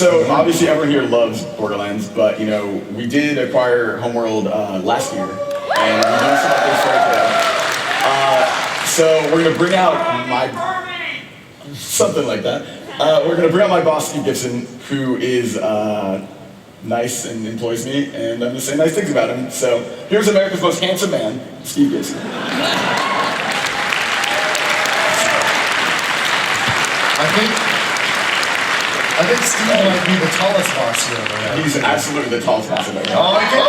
So obviously everyone here loves Borderlands, but we did acquire Homeworld last year, and we know some updates for it today. So we're gonna bring out something like that. We're gonna bring out my boss, Steve Gibson, who is nice and employs me, and I'm gonna say nice things about him. So here's America's most handsome man, Steve Gibson. I think Steve might be the tallest boss here right now. He's absolutely the tallest boss right now. Oh my God!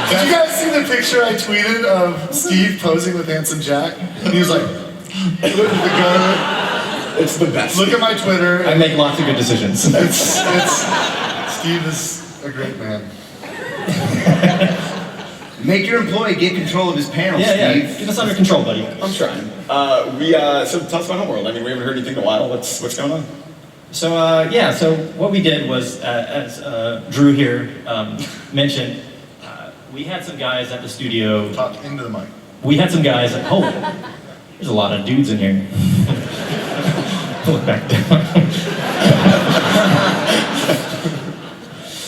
Did you guys see the picture I tweeted of Steve posing with Handsome Jack? And he was like, look at the gun. It's the best. Look at my Twitter. I make lots of good decisions. Steve is a great man. Make your employee get control of his panel, Steve. Get us under control, buddy. I'm trying. So tell us about Homeworld. I mean, we haven't heard anything in a while. What's going on? So what we did was, as Drew here mentioned, we had some guys at the studio. Talk into the mic. We had some guys at home. There's a lot of dudes in here. Look back down.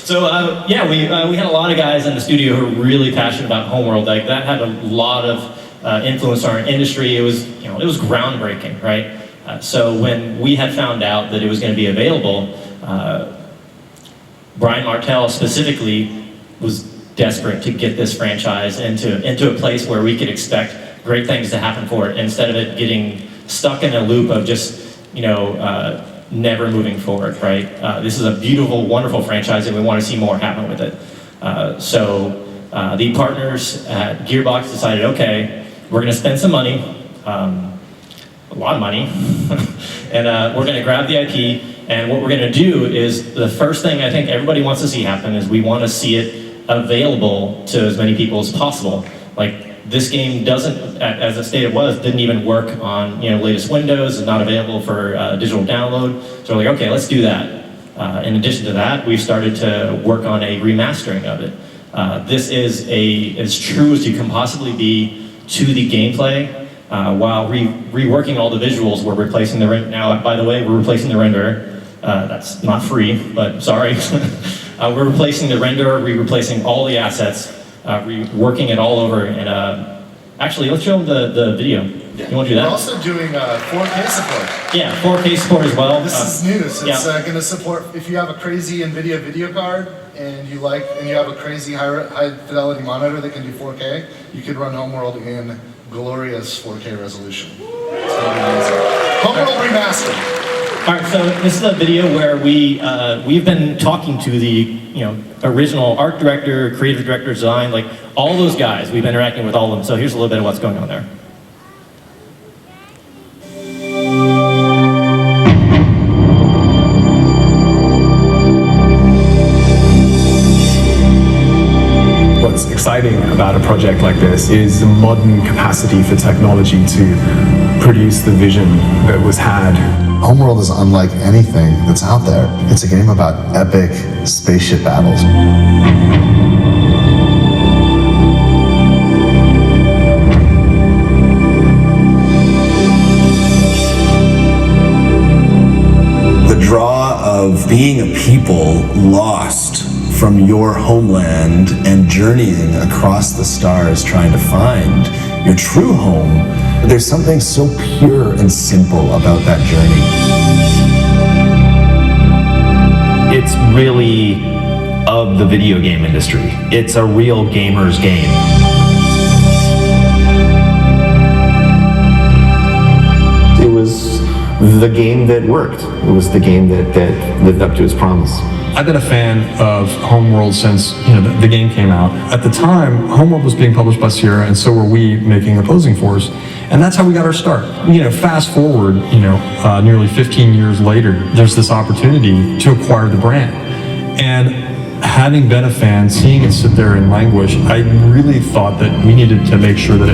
So we had a lot of guys in the studio who were really passionate about Homeworld. Like that had a lot of influence on our industry. It was groundbreaking, right? So when we had found out that it was going to be available, Brian Martell specifically was desperate to get this franchise into a place where we could expect great things to happen for it, instead of it getting stuck in a loop of just never moving forward, right? This is a beautiful, wonderful franchise, and we want to see more happen with it. So the partners at Gearbox decided, okay, we're going to spend some money, a lot of money, and we're going to grab the IP, and what we're going to do is, the first thing I think everybody wants to see happen is we want to see it available to as many people as possible. Like, this game doesn't, as it stated was, didn't even work on latest Windows, is not available for digital download. So we're like, okay, let's do that. In addition to that, we've started to work on a remastering of it. This is as true as you can possibly be to the gameplay, while reworking all the visuals. We're replacing the render. Now, by the way, we're replacing the renderer. That's not free, but sorry. We're replacing the renderer, replacing all the assets, working it all over, and actually, let's show them the video. Yeah. You want to do that? We're also doing 4K support. Yeah, 4K support as well. This is new, so it's going to support, if you have a crazy NVIDIA video card and you have a crazy high fidelity monitor that can do 4K, you could run Homeworld in glorious 4K resolution. It's going to be amazing. Homeworld Remastered. All right, so this is a video where we've been talking to the original art director, creative director, design, like all those guys. We've been interacting with all of them. So here's a little bit of what's going on there. What's exciting about a project like this is the modern capacity for technology to produce the vision that was had. Homeworld is unlike anything that's out there. It's a game about epic spaceship battles. The draw of being a people lost from your homeland and journeying across the stars trying to find your true home. There's something so pure and simple about that journey. It's really of the video game industry. It's a real gamer's game. It was the game that worked. It was the game that lived up to its promise. I've been a fan of Homeworld since the game came out. At the time, Homeworld was being published by Sierra, and so were we making Opposing Force, and that's how we got our start. Fast forward, nearly 15 years later, there's this opportunity to acquire the brand, and having been a fan, seeing it sit there in languish, I really thought that we needed to make sure that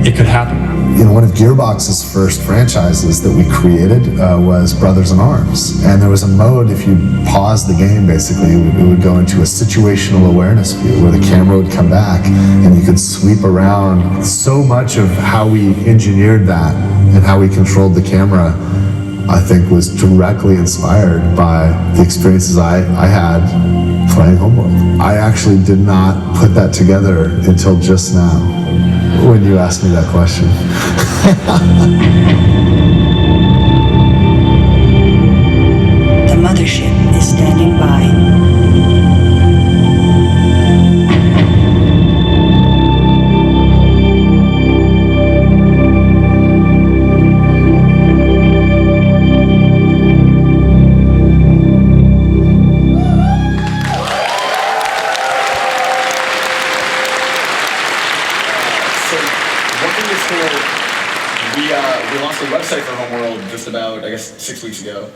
it could happen. one of Gearbox's first franchises that we created was Brothers in Arms. And there was a mode, if you pause the game, basically, it would go into a situational awareness view where the camera would come back and you could sweep around. So much of how we engineered that and how we controlled the camera, I think, was directly inspired by the experiences I had playing Homeworld. I actually did not put that together until just now, when you asked me that question. The mothership is standing by. We launched a website for Homeworld just about, I guess, 6 weeks ago.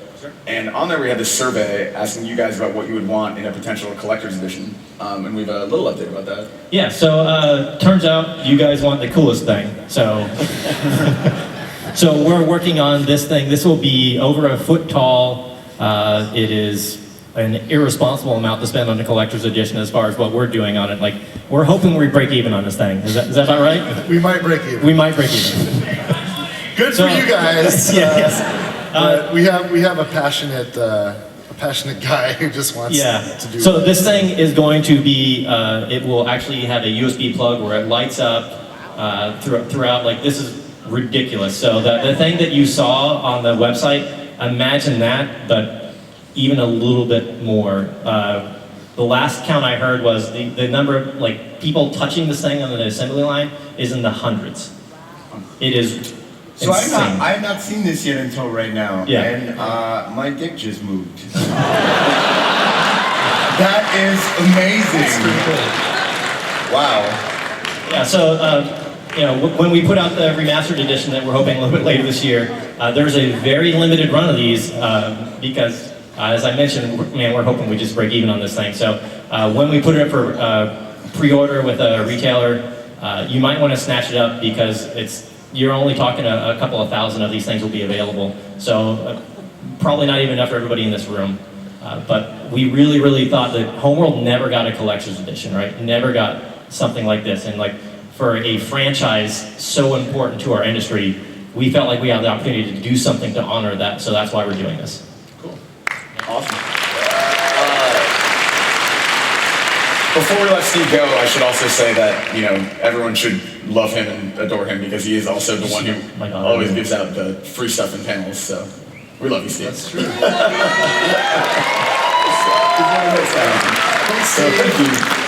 And on there we had this survey asking you guys about what you would want in a potential collector's edition. And we have a little update about that. Yeah, so turns out you guys want the coolest thing. So, so we're working on this thing. This will be over a foot tall. It is an irresponsible amount to spend on a collector's edition as far as what we're doing on it. Like, we're hoping we break even on this thing. Is that about right? We might break even. We might break even. Good for you guys. Yes. But we have a passionate guy who just wants to do. So this thing is going to be. It will actually have a USB plug where it lights up throughout. Like, this is ridiculous. So the thing that you saw on the website, imagine that, but even a little bit more. The last count I heard was the number of like people touching this thing on the assembly line is in the hundreds. It is. So I've not seen this yet until right now. Yeah. And my dick just moved. That is amazing. Wow. Yeah. So when we put out the remastered edition that we're hoping a little bit later this year, there's a very limited run of these because, as I mentioned, we're hoping we just break even on this thing. So when we put it up for pre-order with a retailer, you might want to snatch it up because you're only talking a couple of thousand of these things will be available. So probably not even enough for everybody in this room. But we really, really thought that Homeworld never got a collector's edition, right? Never got something like this. And like for a franchise so important to our industry, we felt like we had the opportunity to do something to honor that. So that's why we're doing this. Cool. Awesome. Before we let Steve go, I should also say that, everyone should love him and adore him because he is also the one who always gives out the free stuff in panels, so we love you, Steve. That's true. So thank you.